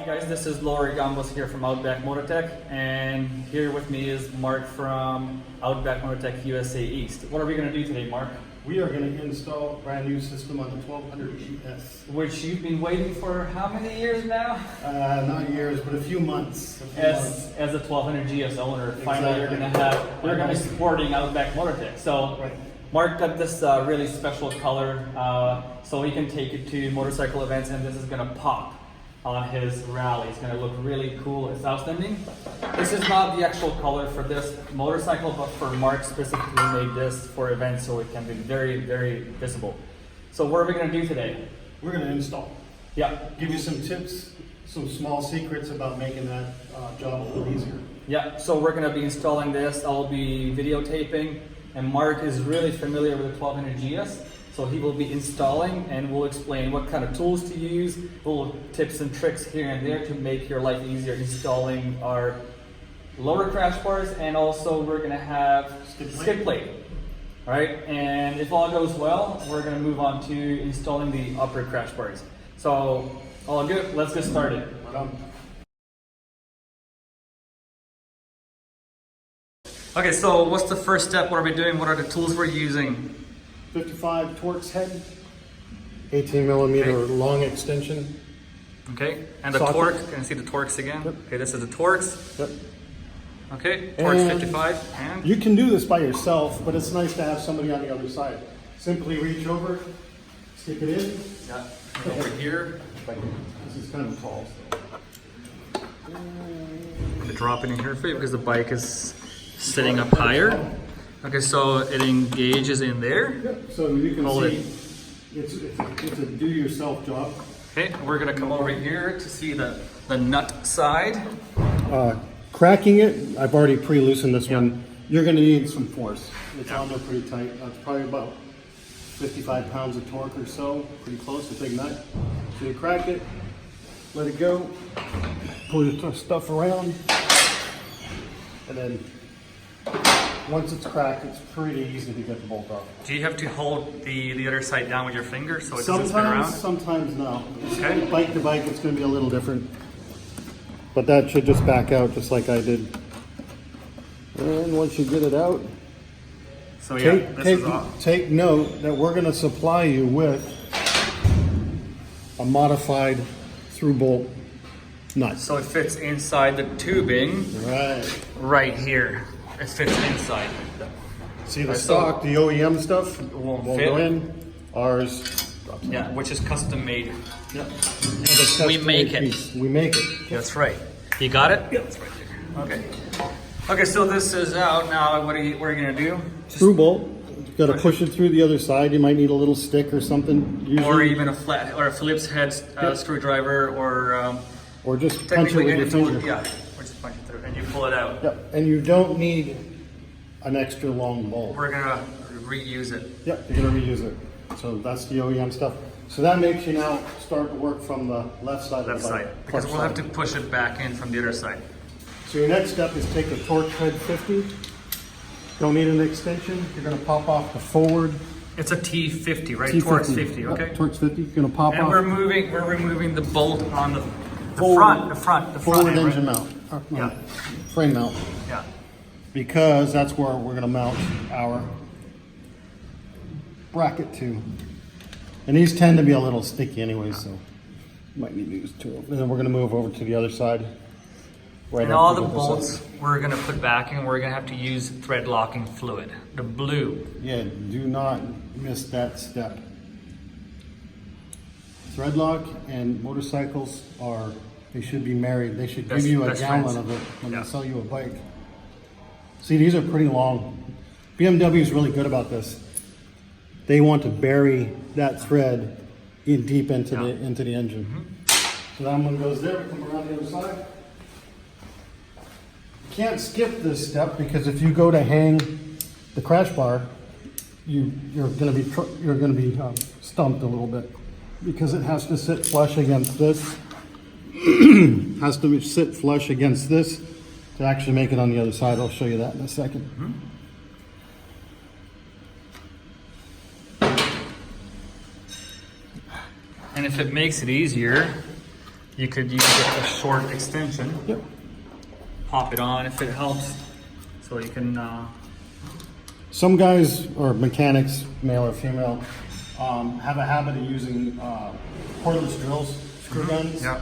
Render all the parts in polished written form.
guys, this is Laurie Gambos here from Outback Motortek, and here with me is Mark from Outback Motortek USA East. What are we going to do today, Mark? We are going to install a brand new system on the 1200GS. Which you've been waiting for how many years now? Not years, but a few months. As a 1200GS owner, finally we're going to be supporting Outback Motortek. So Right. Mark got this really special color so he can take it to motorcycle events, and this is going to pop on his rally. It's going to look really cool. It's outstanding. This is not the actual color for this motorcycle, but for Mark specifically made this for events so it can be very, very visible. So what are we going to do today? We're going to install. Yeah. Give you some tips, some small secrets about making that job a little easier. Yeah, so we're going to be installing this. I'll be videotaping, and Mark is really familiar with the 1200GS. So he will be installing, and we'll explain what kind of tools to use, little tips and tricks here and there to make your life easier installing our lower crash bars, and also we're gonna have skid plate. All right, and if all goes well, we're gonna move on to installing the upper crash bars. So all good, let's get started. Right on. Okay, so what's the first step? What are we doing? What are the tools we're using? 55 Torx head, 18 millimeter long extension. Okay, and the socket. Torx, can you see the Torx again? Yep. Okay, this is the Torx. Yep. Okay, Torx And 55, and? You can do this by yourself, but it's nice to have somebody on the other side. Simply reach over, stick it in. Yeah, over here. This is kind of tall. So. To drop it in here for you because the bike is sitting up higher. Okay, so it engages in there. Yep. So you can Hold see it's a do-yourself job. Okay, we're gonna come over here to see the nut side. Cracking it, I've already pre-loosened this one. You're going to need some force. It's on there pretty tight. That's probably about 55 pounds of torque or so. Pretty close, a big nut. So you crack it, let it go, pull your stuff around, and then once it's cracked, it's pretty easy to get the bolt off. Do you have to hold the other side down with your finger so it doesn't spin around? Sometimes no. Okay. Bike to bike, it's going to be a little different. But that should just back out just like I did. And once you get it out, So yeah, this is off. take note that we're going to supply you with a modified through bolt nut. So it fits inside the tubing right here. It fits inside. See the stock, the OEM stuff won't will fit. go in. Ours, Yeah, which is custom made. yep. We make it. We make it. That's right. You got it? Yeah, it's right there. Okay. Okay, so this is out now. What are you gonna do? Just, Through bolt. You got to push it through the other side. You might need a little stick or something. Usually, or even a flat or a Phillips head screwdriver, or just punch it technically with your any tool. finger. Yeah, or just punch it through and you pull it out. Yep. And you don't need an extra long bolt. We're gonna reuse it. Yep, you're gonna reuse it. So that's the OEM stuff. So that makes you now start to work from the left side Left of the bike. side, because we'll have to push it back in from the other side. So your next step is take a Torx head 50. Don't need an extension. You're gonna pop off the forward. It's a T50, right? T50. Torx 50, Yep, okay. Torx 50. You're gonna pop And off we're removing the bolt on the forward front forward end, engine right? mount. Yeah. Frame mount. Yeah. Because that's where we're gonna mount our bracket to. And these tend to be a little sticky anyway, so you might need to use two. And then we're gonna move over to the other side. Right And all after the other bolts side. we're gonna put back in, we're gonna have to use thread locking fluid, the blue. Yeah, do not miss that step. Thread lock and motorcycles they should be married. They should give you a gallon friends. of it when Yeah. they sell you a bike. See, these are pretty long. BMW is really good about this. They want to bury that thread in deep into the engine. So that one goes there, come around the other side. You can't skip this step because if you go to hang the crash bar, you're going to be stumped a little bit because it has to sit flush against this. Has to sit flush against this to actually make it on the other side. I'll show you that in a second. And if it makes it easier, You could use a short extension. Yep. Pop it on if it helps. So you can. Some guys, or mechanics, male or female, have a habit of using cordless drills, screw guns. Yeah.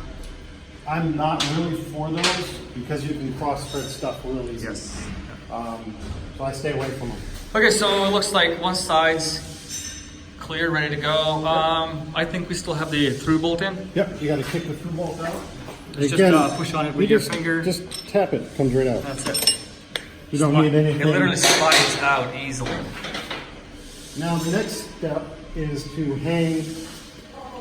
I'm not really for those because you can cross-thread stuff real easy. Yes. So I stay away from them. Okay, so it looks like one side's clear, ready to go. I think we still have the through bolt in. Yep, you got to kick the through bolt out. Just push on it with your finger. Just tap it, comes right out. That's it. You don't need anything. It literally slides out easily. Now the next step is to hang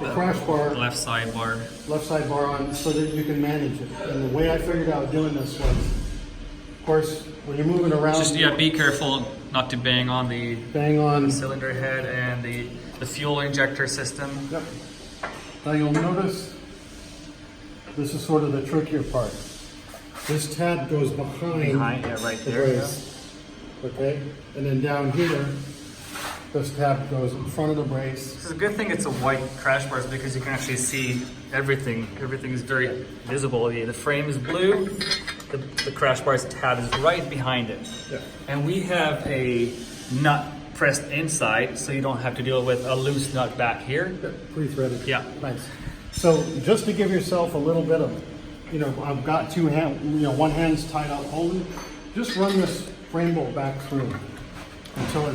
the crash bar, Left side bar. left side bar on so that you can manage it. And the way I figured out doing this was, of course, when you're moving around, Just be careful not to bang on the bang on. cylinder head and the fuel injector system. Yep. Now you'll notice this is sort of the trickier part. This tab goes behind right the there. brace. Okay? And then down here, this tab goes in front of the brace. It's a good thing it's a white crash bar because you can actually see everything. Everything is very visible. The frame is blue. The crash bar's tab is right behind it. Yeah. And we have a nut pressed inside, so you don't have to deal with a loose nut back here. Pre-threaded. Yeah. Nice. So just to give yourself a little bit of, I've got two hands, one hand's tied up holding. Just run this frame bolt back through until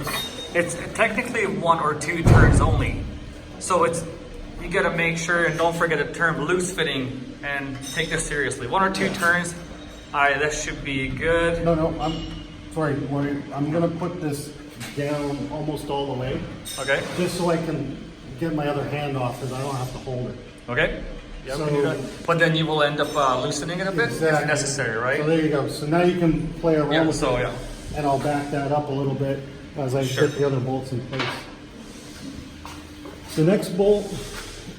It's technically 1 or 2 turns only. So you gotta make sure, and don't forget the term loose fitting, and take this seriously. 1 or 2 turns, that should be good. No, I'm sorry, I'm gonna put this down almost all the way, Okay. just so I can get my other hand off because I don't have to hold it. Okay. Yeah, we So- can do that. But then you will end up loosening it a bit if Exactly. necessary, right? So there you go. So now you can play around Yeah, with so, it, yeah. and I'll back that up a little bit as I Sure. get the other bolts in place. The next bolt,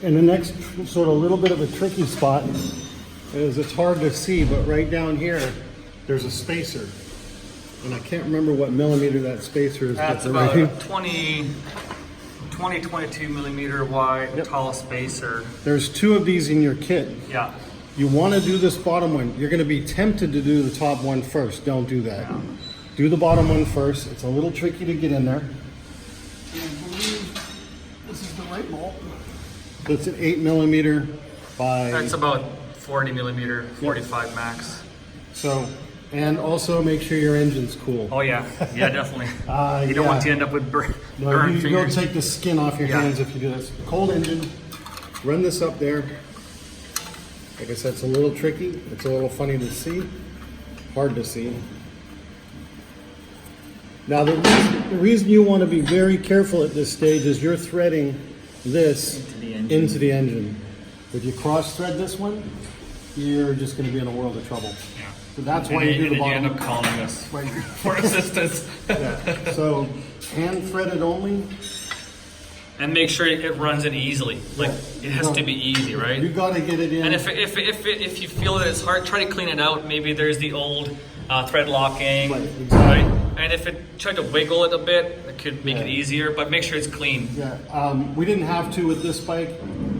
and the next sort of little bit of a tricky spot, is it's hard to see, but right down here, there's a spacer. And I can't remember what millimeter that spacer is. That's but about right here. 22 millimeter wide, Yep. tall spacer. There's 2 of these in your kit. Yeah. You want to do this bottom one. You're going to be tempted to do the top one first. Don't do that. Yeah. Do the bottom one first. It's a little tricky to get in there. This is the right bolt. It's an 8 millimeter by. That's about 40 millimeter, 45 max. So, and also make sure your engine's cool. Oh yeah, yeah, definitely. You don't yeah. want to end up with burned No, you don't fingers. take the skin off your Yeah. hands if you do this. Cold engine. Run this up there. Like I said, it's a little tricky. It's a little funny to see. Hard to see. Now the reason you want to be very careful at this stage is you're threading this into the engine. If you cross thread this one, you're just going to be in a world of trouble. Yeah. So that's why you do the You bottom. end up calling us Right. for assistance. Yeah. So hand threaded only. And make sure it runs in easily. Like it has to be easy, You right? got to get it in. And if you feel that it's hard, try to clean it out. Maybe there's the old thread locking, Right, exactly. right? And if it try to wiggle it a bit, it could make it Yeah. easier. But make sure it's clean. Yeah, we didn't have to with this bike.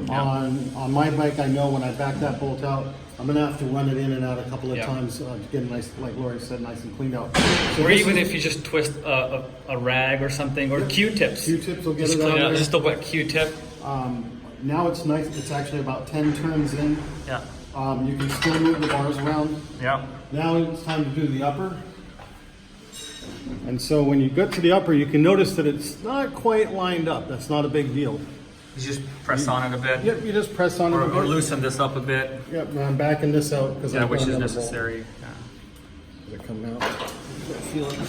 On my bike, I know when I back that bolt out, I'm gonna have to run it in and out a couple of Yeah. times to get it nice, like Lori said, nice and cleaned out. So Or this even is- if you just twist a rag or something, or Q-tips. Q-tips will get Just it clean out it out. there. Just a wet Q-tip. Now it's nice. It's actually about 10 turns in. Yeah. You can still move the bars around. Yeah. Now it's time to do the upper. And so when you get to the upper, you can notice that it's not quite lined up. That's not a big deal. You just press on it a bit. Yep, you just press on it Or, a bit. or loosen this up a bit. Yep, and I'm backing this out because Yeah, I've which got is another bolt. necessary. Yeah. Is it coming out? Feel it.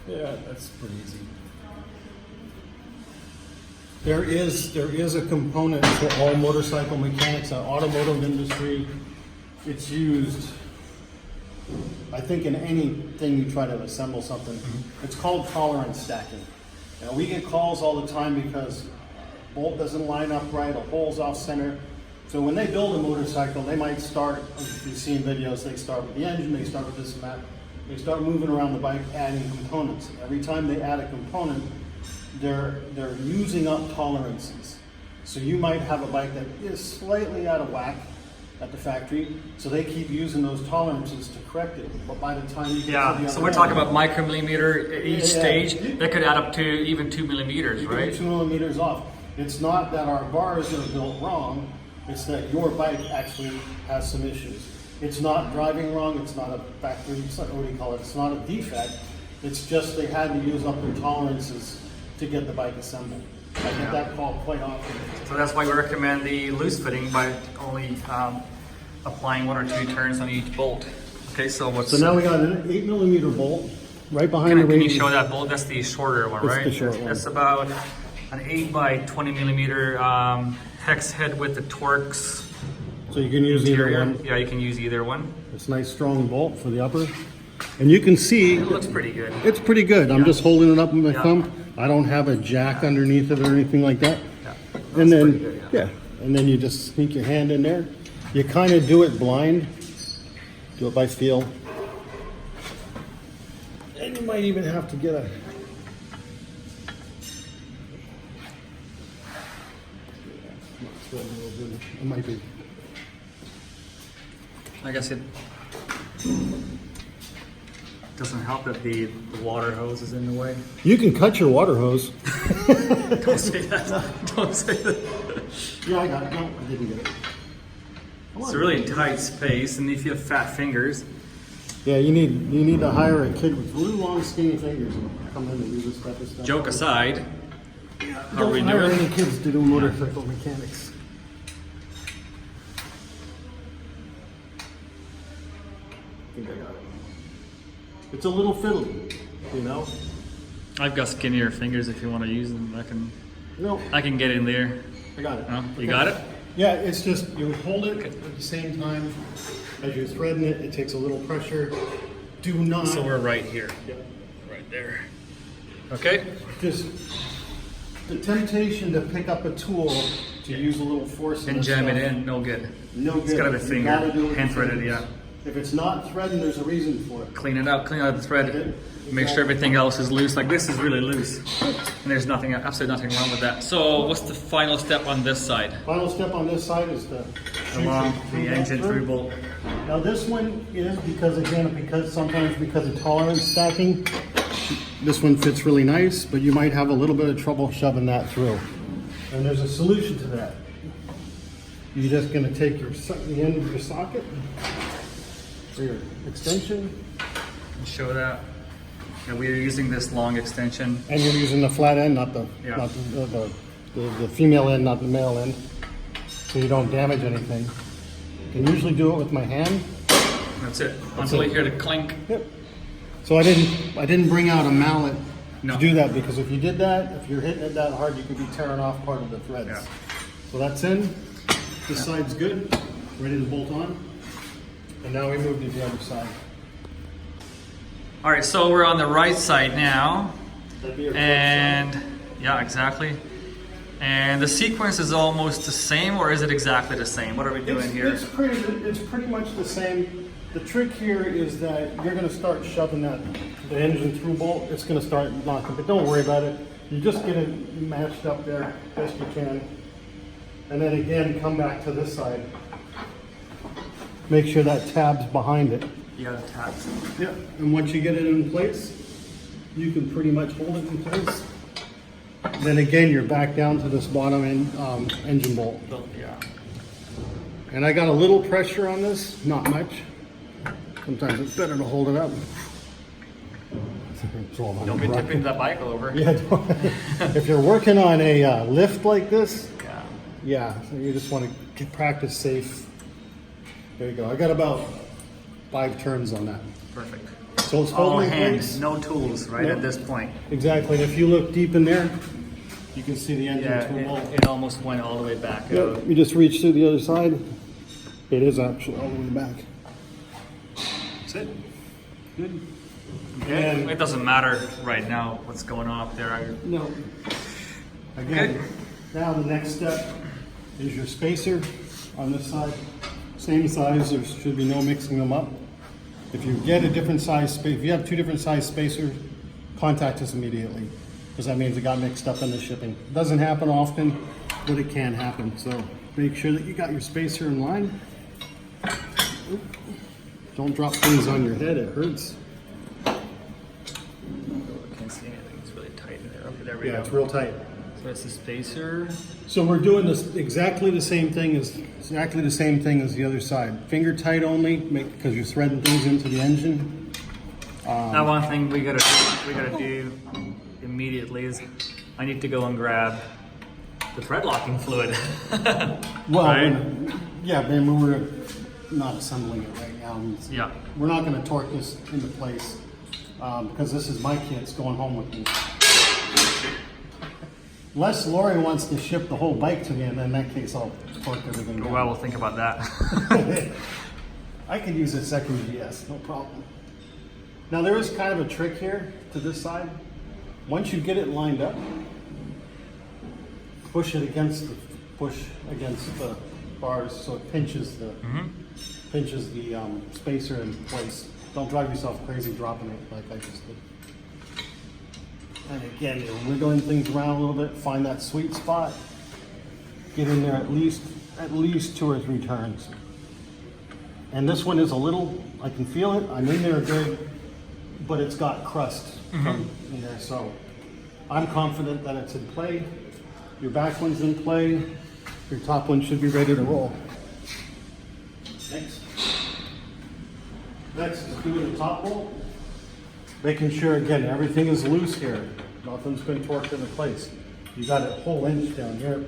Yeah, that's pretty easy. There is a component for all motorcycle mechanics, automotive industry. It's used, I think, in anything you try to assemble something. It's called tolerance stacking. Now, we get calls all the time because bolt doesn't line up right, a hole's off center. So when they build a motorcycle, they might start, if you've seen videos, they start with the engine, they start with this and that. They start moving around the bike, adding components. Every time they add a component, they're using up tolerances. So you might have a bike that is slightly out of whack at the factory, so they keep using those tolerances to correct it. But by the time you get to the Yeah, so other we're end, talking about micromillimeter at each Yeah. stage. That could add up to even 2 millimeters, you can be right? 2 millimeters off. It's not that our bars are built wrong, it's that your bike actually has some issues. It's not driving wrong, it's not a factory, what do you call it? It's not a defect, it's just they had to use up their tolerances to get the bike assembled. I get that call quite often. So that's why we recommend the loose fitting by only applying 1 or 2 turns on each bolt. Okay, so what's... So now we got an 8 millimeter bolt right behind the Can you radius. show that bolt? That's the shorter one, That's right? the short one. That's about an 8 by 20 millimeter hex head with the Torx So you can use either interior. one. Yeah, you can use either one. It's a nice strong bolt for the upper. And you can see It looks pretty good. it's pretty good. I'm just holding it up with my Yeah. thumb. I don't have a jack underneath it or anything like that. Yeah. And then, pretty good, yeah, and then you just sneak your hand in there. You kind of do it blind, do it by feel. And you might even have to get a... It might be. I guess it doesn't help that the water hose is in the way. You can cut your water hose. Don't say that. Don't say that. Yeah, I got it. No, I didn't get it. Come It's on. a really tight space, and if you have fat fingers, Yeah, you need to hire a kid with really long, skinny fingers and come in and do this type of stuff. joke aside, how are we Don't hire doing? any kids to do motorcycle mechanics. I think I got it. It's a little fiddly, you know? I've got skinnier fingers. If you want to use them, No, I can get in there. I got it. No? You Okay. got it? Yeah, it's just you hold it at the same time as you're threading it. It takes a little pressure. Do not. So we're right here, Yeah. right there. Okay. Just the temptation to pick up a tool to use a little force And this jam it stuff, in. No good. No good. It's gotta be You gotta do finger, it hand with threaded. fingers. Yeah. If it's not threading, there's a reason for it. Clean it out. Clean out the thread. Okay. Make sure everything else is loose. Like this is really loose, and there's nothing, absolutely nothing wrong with that. So what's the final step on this side? Final step on this side is to Along the shoot that engine through bolt. Now this one is sometimes because of tolerance stacking, this one fits really nice, but you might have a little bit of trouble shoving that through. And there's a solution to that. You're just going to take the end of your socket for your extension, Show that. Yeah, we are using this long extension. and you're using the flat end, not the Yeah. not the female end, not the male end, so you don't damage anything. I can usually do it with my hand. That's it. Until you hear the clink. Yep. So I didn't bring out a mallet No. to do that, because if you did that, if you're hitting it that hard, you could be tearing off part of the threads. Yeah. So that's in. This side's good, ready to bolt on. And now we move to the other side. All right, so we're on the right side now, That'd be your and yeah, exactly. And the sequence is almost the same, or is it exactly the same? What are we doing here? It's pretty much the same. The trick here is that you're going to start shoving the engine through bolt. It's going to start knocking, but don't worry about it. You just get it matched up there best you can. And then again, come back to this side. Make sure that tab's behind it. You got to tap. Yeah, and once you get it in place, you can pretty much hold it in place. Then again, you're back down to this bottom end, engine bolt. Yeah. And I got a little pressure on this, not much. Sometimes it's better to hold it up. Don't be tipping the bike over. Yeah, if you're working on a lift like this, Yeah. yeah, so you just want to practice safe. There you go. I got about 5 turns on that. Perfect. So it's All holding in hand, place. no tools, right, No. at this point. Exactly. And if you look deep in there, you can see the engine Yeah, tool. it almost went all the way back out. Yep, you just reach through the other side. It is actually all the way back. That's it. Good. Okay. And- It doesn't matter right now what's going on up there. No. Again, Good. now the next step is your spacer on this side. Same size, there should be no mixing them up. If you get a different size space, if you have 2 different size spacers, contact us immediately, because that means it got mixed up in the shipping. It doesn't happen often, but it can happen. So make sure that you got your spacer in line. Don't drop things on your head, it hurts. I can't see anything, it's really tight in there. Okay, there we go. Yeah, it's real tight. So that's the spacer. So we're doing this exactly the same thing as the other side. Finger tight only, because you're threading things into the engine. Now one thing we gotta do immediately is I need to go and grab the thread locking fluid. Well, right? yeah, man, we're not assembling it right now. Yeah. We're not going to torque this into place because this is my kit going home with me. Unless Lori wants to ship the whole bike to me, and in that case, I'll torque everything down. Well, we'll think about that. I could use a second GS, no problem. Now there is kind of a trick here to this side. Once you get it lined up, push against the bars so it pinches the spacer in place. Don't drive yourself crazy dropping it like I just did. And again, you're wiggling things around a little bit, find that sweet spot, get in there at least 2 or 3 turns. And this one is a little, I can feel it, I'm in there good, but it's got crust from in there, so I'm confident that it's in play. Your back one's in play, your top one should be ready to roll. Next is doing the top roll. Making sure, again, everything is loose here. Nothing's been torqued into place. You got a whole inch down here.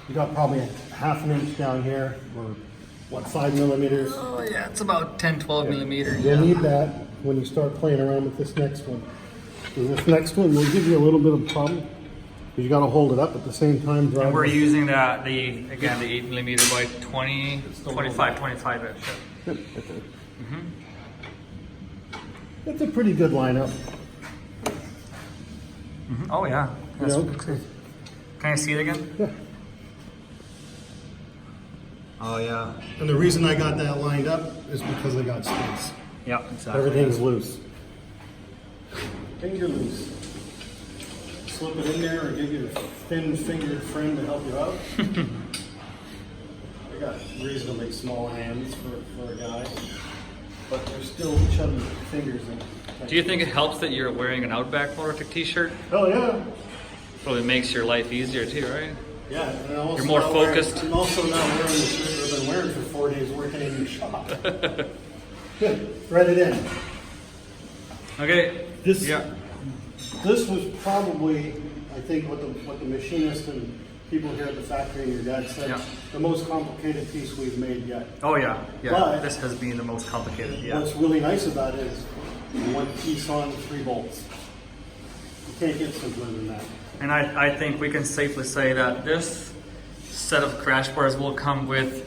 You got probably a ½ inch down here, or what, 5 millimeters. Oh yeah, it's about 10-12 millimeters. You'll need that when you start playing around with this next one. Because this next one will give you a little bit of problem. Because you got to hold it up at the same time. And we're using the 8 millimeter by 25 inch. Yep, it's a pretty good lineup. Oh yeah. You know? Can I see it again? Yeah. Oh yeah. And the reason I got that lined up is because I got space. Yeah, exactly. Everything's loose. Finger loose. Slip it in there or give you a thin-fingered friend to help you out. I got reasonably small hands for a guy, but they're still chubby fingers. Do you think it helps that you're wearing an Outback Motortek t-shirt? Oh yeah. Probably makes your life easier too, right? Yeah, and I'm also You're more focused. I'm also not wearing the shirt I've been wearing for 4 days working in the shop. Good, thread it in. Okay. This was probably, I think, what the machinist and people here at the factory and your dad said, the most complicated piece we've made yet. Oh yeah, yeah. But this has been the most complicated. Yeah. What's really nice about it is 1 piece on, 3 bolts. You can't get simpler than that. And I think we can safely say that this set of crash bars will come with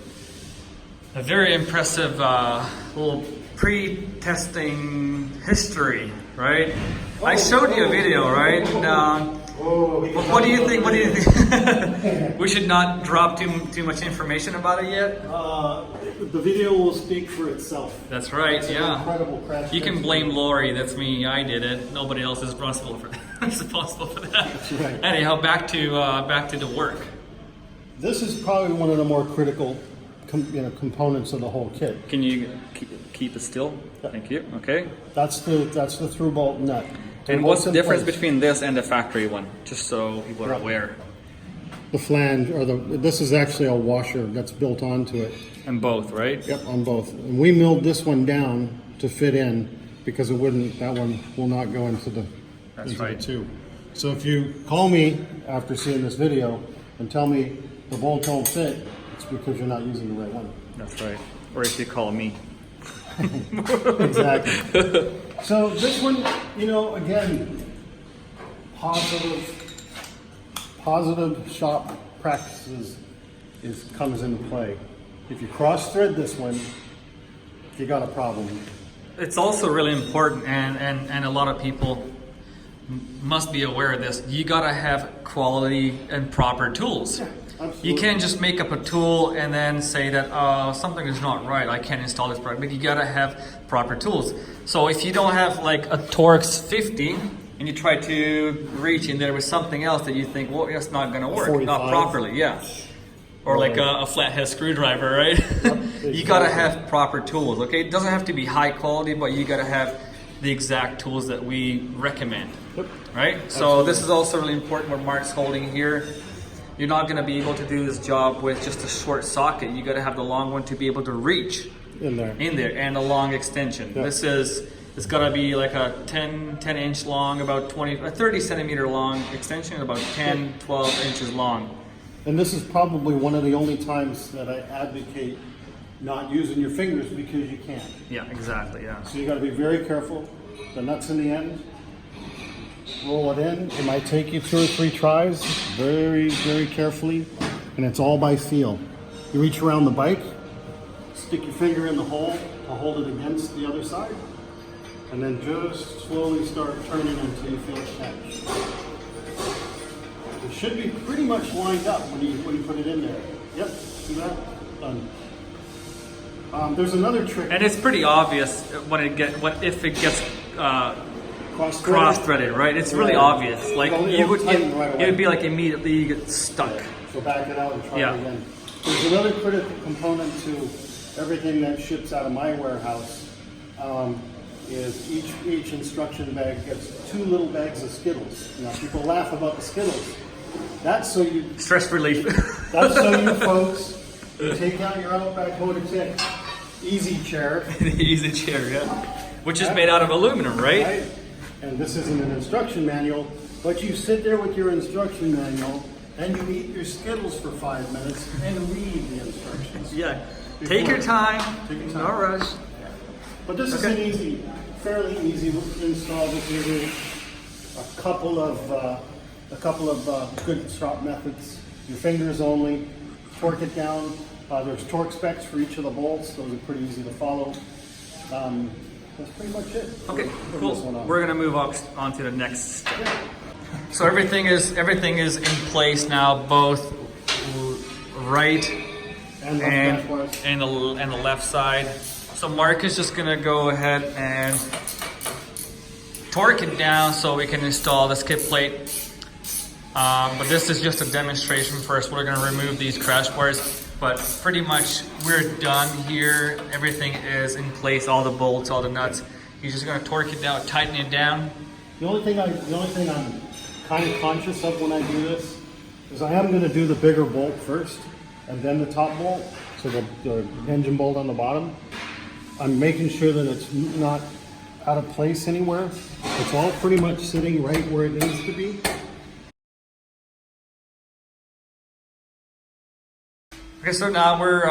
a very impressive little pre-testing history, right? I showed you a video, right? What do you think? What do you think? We should not drop too much information about it yet. The video will speak for itself. That's right. It's an incredible crash. You can blame Lori. That's me. I did it. Nobody else is responsible for that. Responsible for that. That's right. Anyhow, back to the work. This is probably one of the more critical, components of the whole kit. Can you keep it still? Thank you. Okay. That's the through bolt nut. And what's the difference between this and the factory one? Just so people are aware. The flange, or this is actually a washer that's built onto it. And both, right? Yep, on both. And we milled this one down to fit in because that one will not go into the tube. So if you call me after seeing this video and tell me the bolt don't fit, it's because you're not using the right one. That's right. Or if you call me. Exactly. So this one, again, positive shop practices comes into play. If you cross thread this one, you got a problem. It's also really important, and a lot of people must be aware of this. You gotta have quality and proper tools. Yeah, absolutely. You can't just make up a tool and then say that something is not right, I can't install this product, but you gotta have proper tools. So if you don't have like a Torx 50, and you try to reach in there with something else that you think, well, it's not going to work, 45. not properly, yeah. Or like a flathead screwdriver, right? Yep, you gotta have proper tools, okay? It doesn't have to be high quality, but you gotta have the exact tools that we recommend, Yep. right? So this is also really important what Mark's holding here. You're not gonna be able to do this job with just a short socket. You gotta have the long one to be able to reach In there. and a long extension. Yep. It's gotta be like a 10 inch long, about 30 centimeter long extension, about 10, 12 inches long. And this is probably one of the only times that I advocate not using your fingers because you can't. Yeah, exactly, yeah. So you got to be very careful. The nuts in the end, roll it in. It might take you 2 or 3 tries, very, very carefully, and it's all by feel. You reach around the bike, stick your finger in the hole to hold it against the other side, and then just slowly start turning until you feel it catch. It should be pretty much lined up when you put it in there. Yep, see that? Done. There's another trick. And it's pretty obvious if it gets cross-threaded, right? It's really obvious. Like it would be like immediately you get stuck. Yeah. So back it out and try Yeah. it again. There's another critical component to everything that ships out of my warehouse. Is each instruction bag gets 2 little bags of Skittles. Now people laugh about the Skittles. That's so you Stress relief. That's so you folks can take out your Outback Motortek easy chair. The easy chair, yeah. Which is made out of aluminum, right? Right? And this isn't an instruction manual, but you sit there with your instruction manual and you eat your Skittles for 5 minutes and read the instructions. Yeah. Take your time. Take your time. No rush. But this is an fairly easy install. This is a couple of good stop methods. Your fingers only. Torque it down. There's torque specs for each of the bolts. Those are pretty easy to follow. That's pretty much it. Okay, Put cool. this one on. We're gonna move on to the next step. So everything is in place now, both right And and the left side. So Mark is just gonna go ahead and torque it down so we can install the skid plate. But this is just a demonstration first. We're gonna remove these crash bars, but pretty much we're done here. Everything is in place, all the bolts, all the nuts. He's just gonna torque it down, tighten it down. The only thing I'm kind of conscious of when I do this is I am going to do the bigger bolt first and then the top bolt, so the engine bolt on the bottom. I'm making sure that it's not out of place anywhere. It's all pretty much sitting right where it needs to be. Okay, so now we're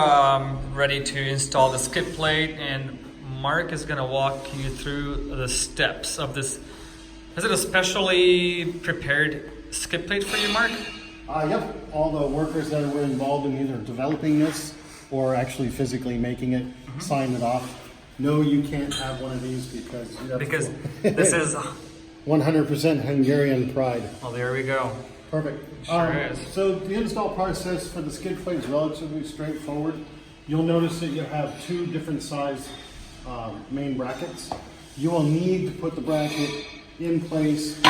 ready to install the skid plate, and Mark is going to walk you through the steps of this. Is it a specially prepared skid plate for you, Mark? Yep. All the workers that were involved in either developing this or actually physically making it signed it off. No, you can't have one of these because this is 100% Hungarian pride. Oh, there we go. Perfect. Sure is. So the install process for the skid plate is relatively straightforward. You'll notice that you have 2 different size main brackets. You will need to put the bracket in place.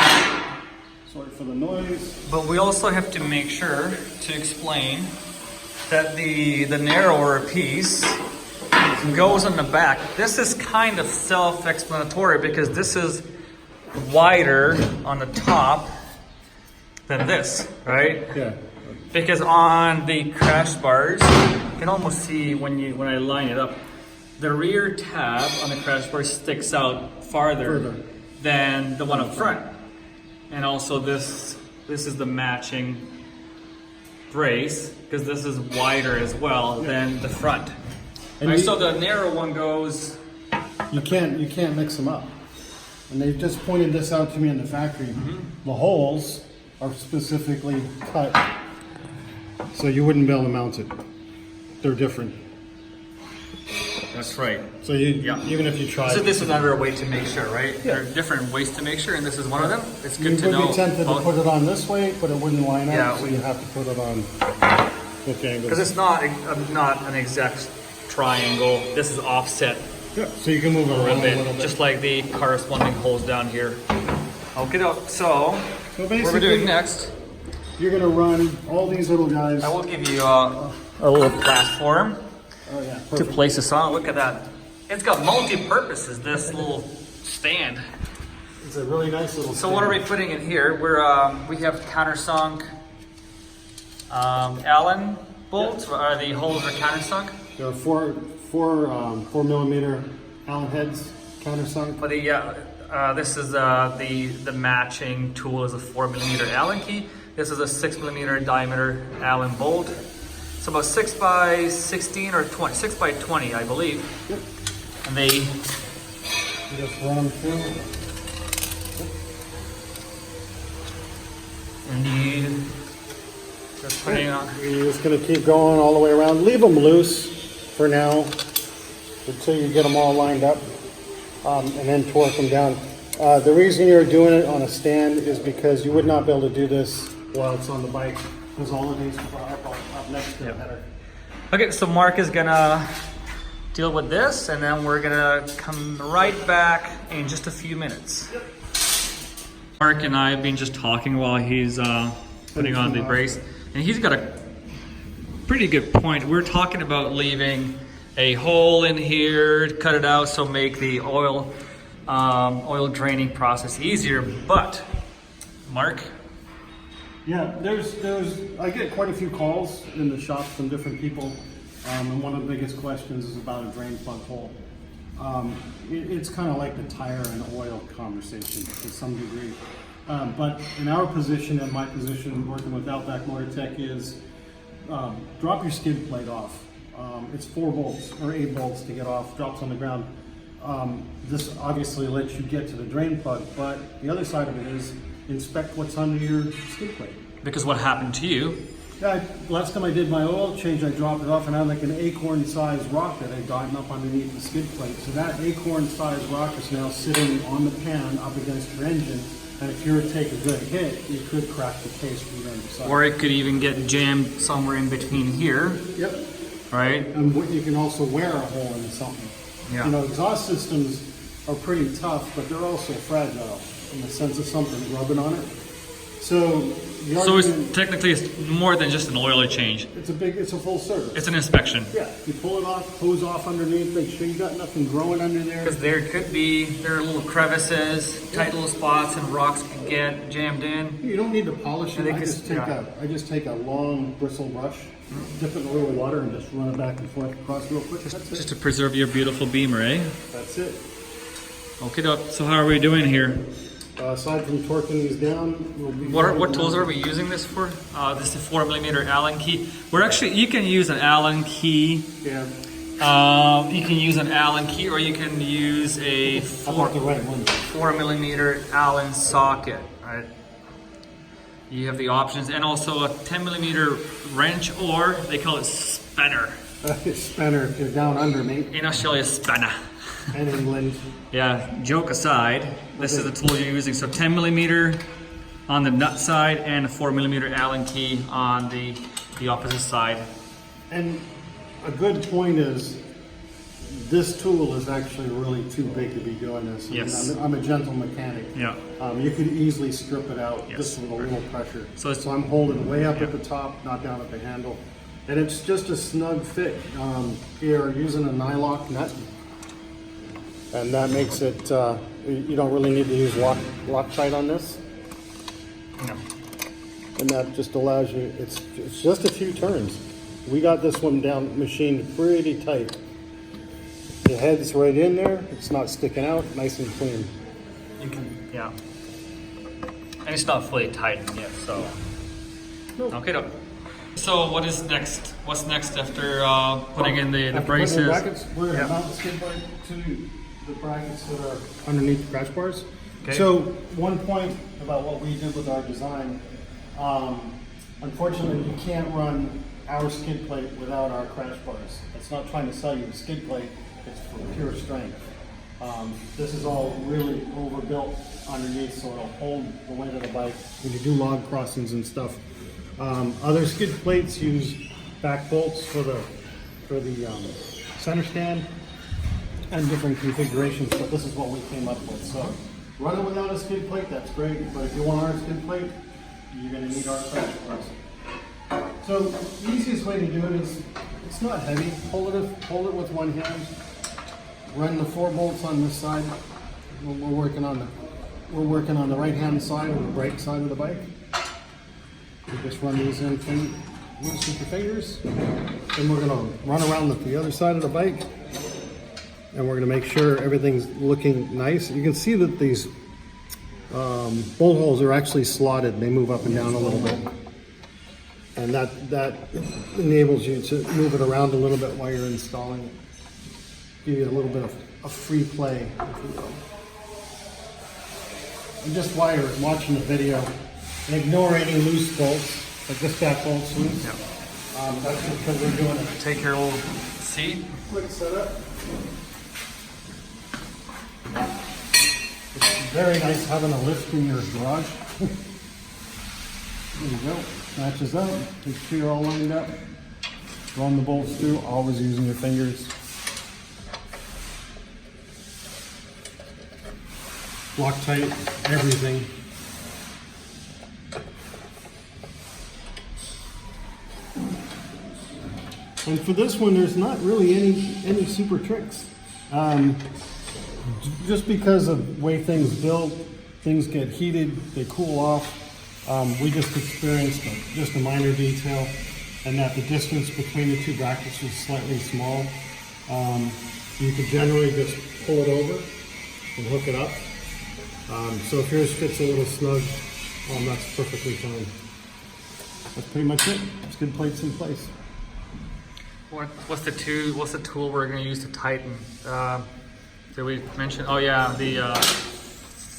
Sorry for the noise. But we also have to make sure to explain that the narrower piece goes on the back. This is kind of self-explanatory because this is wider on the top than this, right? Yeah. Because on the crash bars, you can almost see when I line it up, the rear tab on the crash bar sticks out farther than the one up front. And also this is the matching brace because this is wider as well than the front. And right, so the narrow one goes. You can't mix them up. And they just pointed this out to me in the factory. The holes are specifically cut so you wouldn't be able to mount it. They're different. That's right. So even if you try. So this is another way to make sure, right? There are different ways to make sure, and this is one of them. It's good to know. You would be tempted to put it on this way, but it wouldn't line up. Yeah, so you have to put it on with angles. Because it's not an exact triangle. This is offset Yeah, so you can move it a around little a little bit, bit. just like the corresponding holes down here. Okay, so what we're doing next, you're gonna run all these little guys. I will give you a little platform to place this on. Look at that. It's got multi-purposes, this little stand. It's a really nice little So what are we putting in here? We have countersunk Allen bolts. Are the holes are countersunk? There are four millimeter Allen heads countersunk. But this is the matching tool is a 4mm Allen key. This is a 6mm diameter Allen bolt. It's about 6 by 16 or 20, 6 by 20, I believe. Yep. And they You just run them through. and you just putting on. You're just gonna keep going all the way around. Leave them loose for now until you get them all lined up, and then torque them down. The reason you're doing it on a stand is because you would not be able to do this while it's on the bike, because all of these are up next to the header. Okay, so Mark is gonna deal with this, and then we're gonna come right back in just a few minutes. Mark and I have been just talking while he's putting on the brace, and he's got a pretty good point. We're talking about leaving a hole in here, cut it out, so make the oil draining process easier. But Mark, yeah, I get quite a few calls in the shop from different people, and one of the biggest questions is about a drain plug hole. It's kind of like the tire and oil conversation to some degree. But in our position and my position working with Outback Motortek is drop your skid plate off. It's 4 bolts or 8 bolts to get off, drops on the ground. This obviously lets you get to the drain plug, but the other side of it is inspect what's under your skid plate. because what happened to you? Yeah, last time I did my oil change, I dropped it off and I had like an acorn-sized rock that had gotten up underneath the skid plate. So that acorn-sized rock is now sitting on the pan up against your engine, and if you were to take a good hit, you could crack the case from the underside. Or it could even get jammed somewhere in between here, Yep. right? And you can also wear a hole into something. Yeah. You know, exhaust systems are pretty tough, but they're also fragile in the sense of something rubbing on it. So the So argument, it's technically it's more than just an oil change. it's a full service. It's an inspection. Yeah, you pull it off, hose off underneath, make sure you got nothing growing under there. Because there are little crevices, tight little spots, and rocks can get jammed in. You don't need to polish And it. they I just take a long bristle brush, dip it in a little water, and just run it back and forth across real quick. That's Just it. to preserve your beautiful Beamer, eh? That's it. Okay, so how are we doing here? Aside from torquing these down, we'll be What tools are we using this for? This is a 4mm Allen key. You can use an Allen key. Yeah. You can use an Allen key, or you can use a How about the right one? 4mm Allen socket, right? You have the options, and also a 10mm wrench, or they call it spanner. Spanner, if you're down under me. In Australia, spanner. And England. Yeah, joke aside, this is the tool you're using. So 10mm on the nut side and a 4mm Allen key on the opposite side. And a good point is, this tool is actually really too big to be doing this. Yes. I'm a gentle mechanic. Yeah. You could easily strip it out Yes. just with a little pressure. So So I'm holding way up at the top, not down at the handle. And it's just a snug fit. You're using a nylock nut. And that makes it, you don't really need to use Loctite on this. No. And that just allows you, it's just a few turns. We got this one down, machined pretty tight. The head's right in there, it's not sticking out, nice and clean. You can, yeah. And it's not fully tightened yet, so. Nope. Okay, doke. So what is next? What's next after putting in the After putting braces? the brackets, we're gonna Yeah. mount the skid plate to the brackets that are underneath the crash bars. Okay. So one point about what we did with our design, unfortunately you can't run our skid plate without our crash bars. It's not trying to sell you a skid plate, it's for pure strength. This is all really overbuilt underneath, so it'll hold the weight of the bike when you do log crossings and stuff. Other skid plates use back bolts for the center stand and different configurations, but this is what we came up with. So Run it without a skid plate, that's great, but if you want our skid plate, you're gonna need our crash bars. So the easiest way to do it is, it's not heavy. Hold it with one hand. Run the 4 bolts on this side. We're working on the right hand side or the brake side of the bike. You just run these in loose with your fingers. Then we're gonna run around the other side of the bike, and we're gonna make sure everything's looking nice. You can see that these bolt holes are actually slotted. They move up and down a little bit. And that enables you to move it around a little bit while you're installing it. Give you a little bit of free play, if you will. And just while you're watching the video, ignore any loose bolts, like this back bolt's loose. Yep. That's because we're doing a Take your little seat. quick setup. It's very nice having a lift in your garage. There you go. Matches up. Make sure you're all lined up. Run the bolts through, always using your fingers. Loctite, everything. And for this one, there's not really any super tricks. Just because of the way things build, things get heated, they cool off. We just experienced just a minor detail, and that the distance between the 2 brackets was slightly small. You could generally just pull it over and hook it up. So if yours fits a little snug, that's perfectly fine. That's pretty much it. Skid plates in place. What's the tool we're going to use to tighten? Did we mention? Oh yeah, the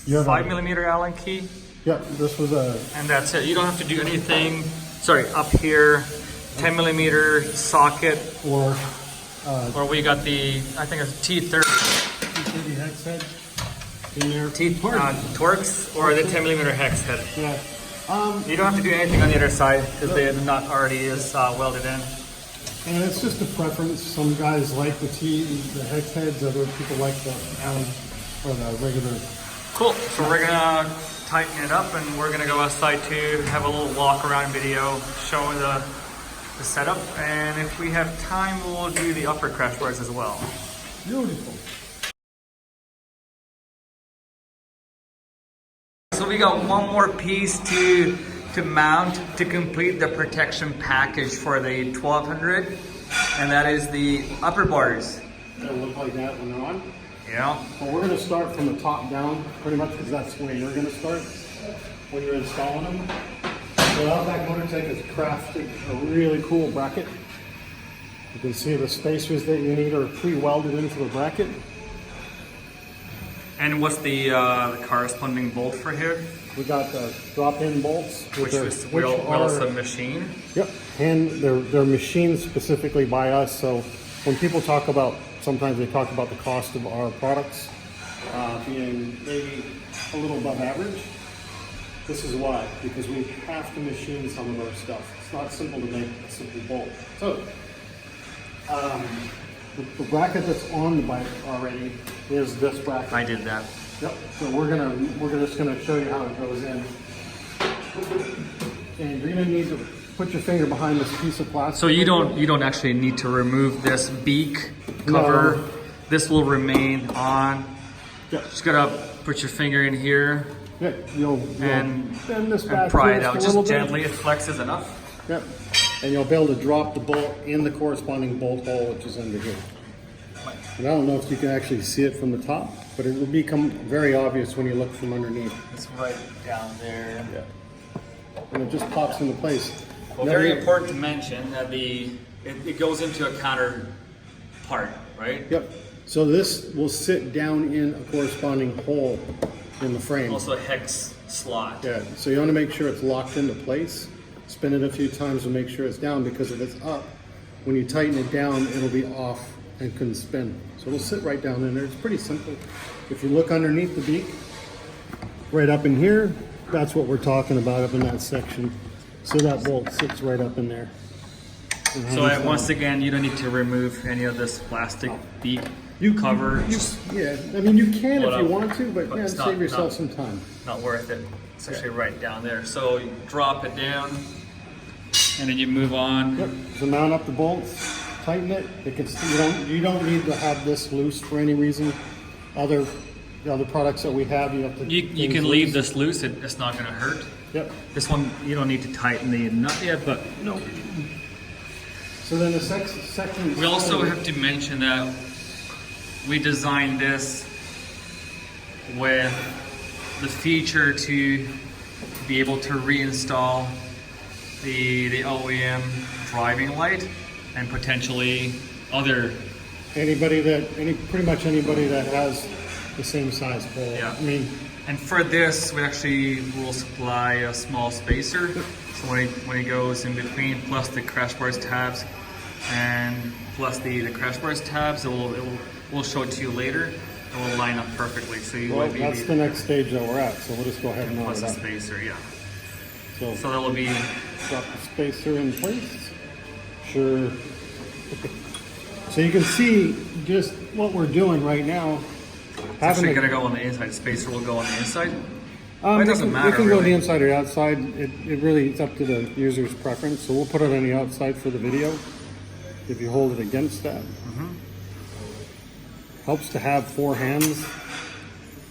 5mm Allen key. Yep, this was a... And that's it. You don't have to do anything. Sorry, up here, 10mm socket, Or we got the, I think it's T30. T30 hex head in there. Torx, or the 10mm hex head. Yeah. You don't have to do anything on the other side because the nut already is welded in. And it's just a preference. Some guys like the hex heads, other people like the Allen or the regular. Cool. So we're gonna tighten it up, and we're gonna go outside to have a little walk around video showing the setup. And if we have time, we'll do the upper crash bars as well. Beautiful. So we got one more piece to mount to complete the protection package for the 1200, and that is the upper bars. It'll look like that when they're on. Yeah. Well, we're going to start from the top down, pretty much, because that's where you're going to start when you're installing them. So Outback Motortek has crafted a really cool bracket. You can see the spacers that you need are pre-welded into the bracket. And what's the corresponding bolt for here? We got the drop-in bolts, Which will also machine. Yep, and they're machined specifically by us. So when people talk about, sometimes they talk about the cost of our products being maybe a little above average. This is why, because we have to machine some of our stuff. It's not simple to make a simple bolt. So the bracket that's on the bike already is this bracket. I did that. Yep. So we're just gonna show you how it goes in. And you're gonna need to put your finger behind this piece of plastic. So you don't actually need to remove this beak cover. No. This will remain on. Yep. Just gotta put your finger in here. Yeah, you'll bend this back and pry it out just gently. It flexes enough. Yep. And you'll be able to drop the bolt in the corresponding bolt hole, which is under here. And I don't know if you can actually see it from the top, but it will become very obvious when you look from underneath. It's right down there. Yeah. And it just pops into place. Well, very important to mention that it goes into a counter part, right? Yep. So this will sit down in a corresponding hole in the frame. Also a hex slot. Yeah. So you want to make sure it's locked into place. Spin it a few times to make sure it's down, because if it's up, when you tighten it down, it'll be off and couldn't spin. So it'll sit right down in there. It's pretty simple. If you look underneath the beak, right up in here, that's what we're talking about up in that section. So that bolt sits right up in there. So once again, you don't need to remove any of this plastic beak. cover. Yeah, I mean you can Pull it if you up, want to, but yeah, it's save yourself some time. Not worth it, especially right down there. So you drop it down, and then you move on. Yep. So mount up the bolts, tighten it. You don't need to have this loose for any reason. The other products that we have, you have to. You can leave this loose; it's not going to hurt. Yep. This one you don't need to tighten the nut yet, but no. So then the second. We also have to mention that we designed this with the feature to be able to reinstall the OEM driving light and potentially other. Pretty much anybody that has the same size pole. Yeah. I mean, and for this, we actually will supply a small spacer. So when it goes in between, plus the crash bars tabs, and plus the crash bars tabs, we'll show it to you later. It will line up perfectly. So you well, that's the next stage that we're at. So we'll just go ahead and plus mount the it up. spacer, yeah. So that will be. Drop the spacer in place. Sure. So you can see just what we're doing right now. It's actually going to go on the inside. Spacer will go on the inside. It doesn't matter. It can go really. on the inside or outside. It really, it's up to the user's preference. So we'll put it on the outside for the video. If you hold it against that. Helps to have 4 hands.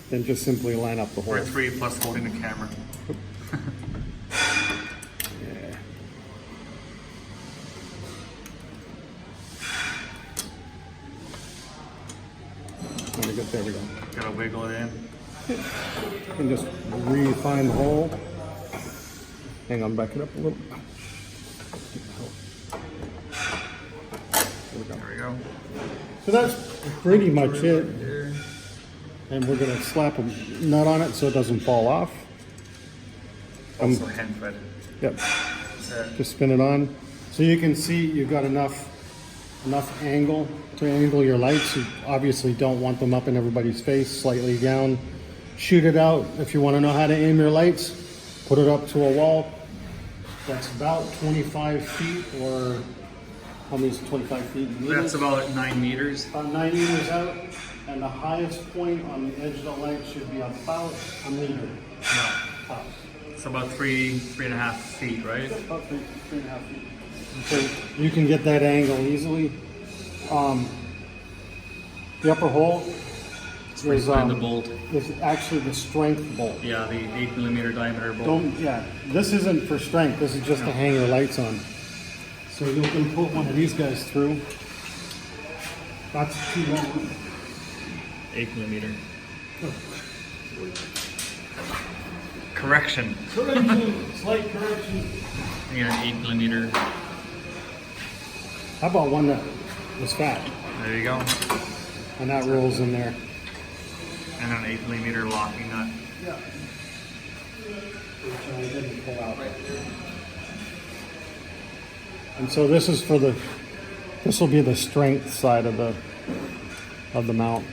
Then just simply line up the hole. Or 3 plus holding the camera. Yeah. There we go. Gotta wiggle it in. You can just refine the hole. Hang on, back it up a little. There we go. So that's pretty much it. And we're gonna slap a nut on it so it doesn't fall off. Also hand thread. Yep. Just spin it on. So you can see you've got enough angle to angle your lights. You obviously don't want them up in everybody's face, slightly down. Shoot it out. If you want to know how to aim your lights, put it up to a wall that's about 25 feet, or how many is 25 feet in meters? That's about 9 meters. About 9 meters out, and the highest point on the edge of the light should be about a meter. No. Top. It's about 3.5 feet, right? About 3.5 feet. So you can get that angle easily. The upper hole is the bolt. Is actually the strength bolt. Yeah, the 8mm diameter bolt. This isn't for strength. This is just to hang your lights on. So you can put one of these guys through. That's too long. 8mm. Correction. Slight correction. You got an 8mm. How about one that was fat? There you go. And that rolls in there. And an 8mm locking nut. Yeah. Which I didn't pull out. And so this is for this will be the strength side of the mount.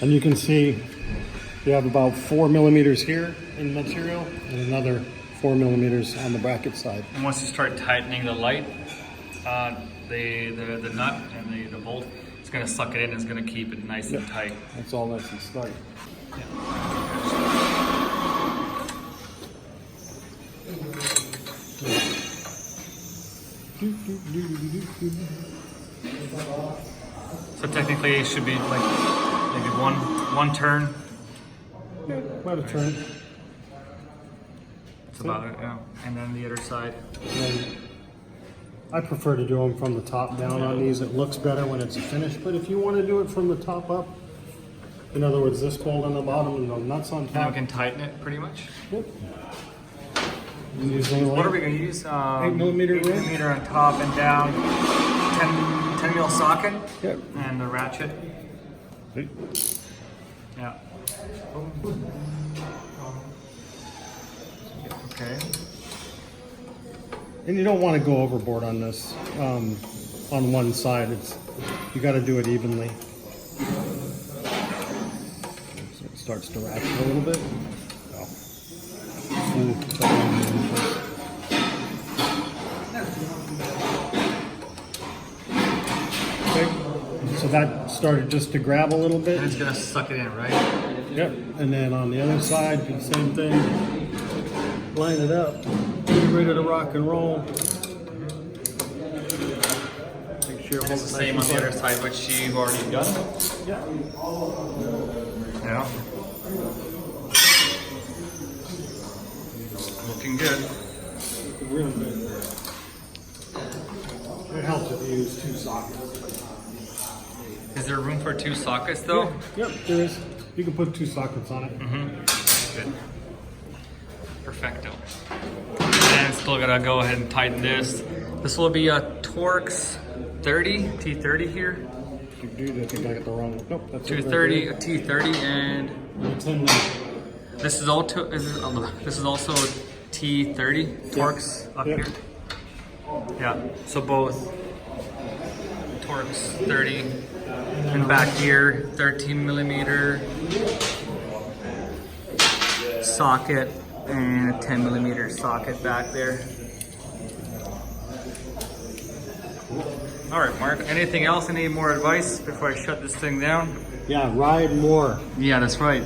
And you can see you have about 4mm here in material and another 4mm on the bracket side. And once you start tightening the light, the nut and the bolt, it's going to suck it in. It's going to keep it nice and tight. That's all that's in start. So technically, it should be like maybe one turn. Yeah, about a turn. That's about it. Yeah. And then the other side. I prefer to do them from the top down on these. It looks better when it's finished, but if you want to do it from the top up, in other words, this bolt on the bottom and the nuts on Now top. we can tighten it pretty much. Yep. What are we going to use? 8mm ring. 8mm on top and down. 10 mil socket. Yep. And the ratchet. Yeah. Okay. And you don't want to go overboard on this. On one side, you got to do it evenly. So it starts to ratchet a little bit. Okay. So that started just to grab a little And bit. it's gonna suck it in, right? Yep. And then on the other side, do the same thing. Line it up. Get ready to rock and roll. Make sure And it's the same on the other side, which you've already done. Yeah. Yeah. Looking good. Real good. It helps if you use 2 sockets. Is there room for 2 sockets though? Yep, there is. You can put 2 sockets on it. Good. Perfecto. And still gotta go ahead and tighten this. This will be a Torx 30, T30 here. Dude, I think I got the wrong one. Nope, that's 230, a T30, and It's in there. this is also a T30 Torx up Yep. here. Yeah, so both Torx 30 and back here 13 millimeter socket and a 10 millimeter socket back there. All right, Mark, anything else? Any more advice before I shut this thing down? Yeah, ride more. Yeah, that's right.